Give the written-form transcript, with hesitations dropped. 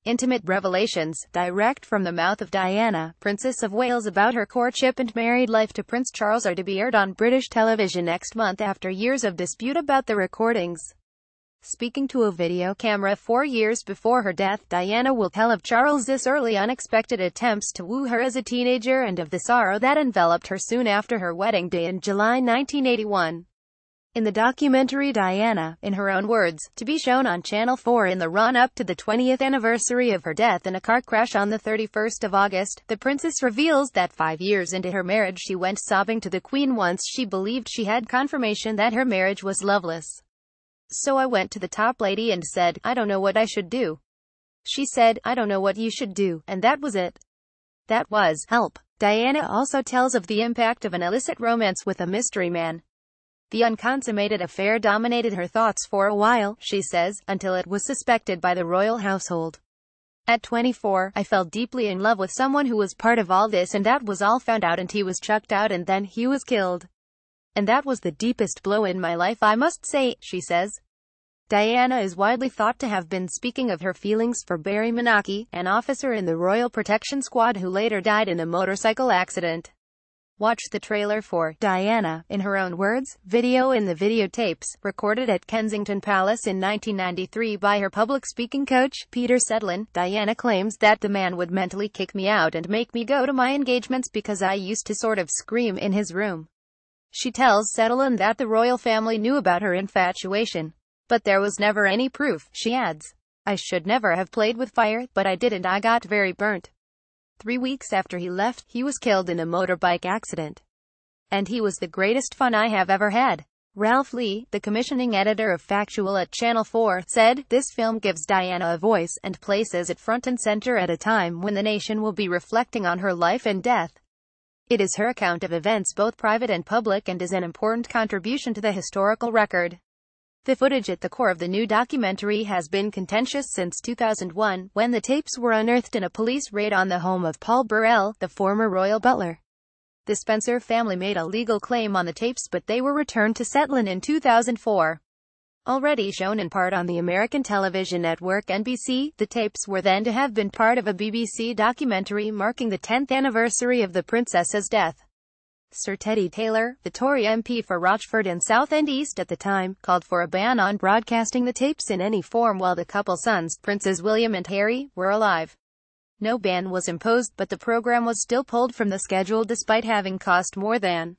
Intimate revelations, direct from the mouth of Diana, Princess of Wales, about her courtship and married life to Prince Charles are to be aired on British television next month after years of dispute about the recordings. Speaking to a video camera 4 years before her death, Diana will tell of Charles's early unexpected attempts to woo her as a teenager and of the sorrow that enveloped her soon after her wedding day in July 1981. In the documentary Diana, in her own words, to be shown on Channel 4 in the run-up to the 20th anniversary of her death in a car crash on the 31st of August, the princess reveals that 5 years into her marriage she went sobbing to the Queen once she believed she had confirmation that her marriage was loveless. "So I went to the top lady and said, I don't know what I should do. She said, I don't know what you should do, and that was it. That was help." Diana also tells of the impact of an illicit romance with a mystery man. "The unconsummated affair dominated her thoughts for a while," she says, until it was suspected by the royal household. "At 24, I fell deeply in love with someone who was part of all this, and that was all found out, and he was chucked out and then he was killed. And that was the deepest blow in my life, I must say," she says. Diana is widely thought to have been speaking of her feelings for Barry Menachie, an officer in the Royal Protection Squad who later died in a motorcycle accident. Watch the trailer for Diana, in her own words, video in the videotapes, recorded at Kensington Palace in 1993 by her public speaking coach, Peter Sedlin. Diana claims that the man would mentally kick me out and make me go to my engagements because I used to sort of scream in his room. She tells Sedlin that the royal family knew about her infatuation, but there was never any proof. She adds, "I should never have played with fire, but I didn't. I got very burnt. 3 weeks after he left, he was killed in a motorbike accident. And he was the greatest fun I have ever had." Ralph Lee, the commissioning editor of Factual at Channel 4, said, "This film gives Diana a voice, and places it front and center at a time when the nation will be reflecting on her life and death. It is her account of events both private and public, and is an important contribution to the historical record." The footage at the core of the new documentary has been contentious since 2001, when the tapes were unearthed in a police raid on the home of Paul Burrell, the former royal butler. The Spencer family made a legal claim on the tapes, but they were returned to Sedlin in 2004. Already shown in part on the American television network NBC, the tapes were then to have been part of a BBC documentary marking the 10th anniversary of the princess's death. Sir Teddy Taylor, the Tory MP for Rochford and Southend East at the time, called for a ban on broadcasting the tapes in any form while the couple's sons, Princes William and Harry, were alive. No ban was imposed, but the program was still pulled from the schedule despite having cost more than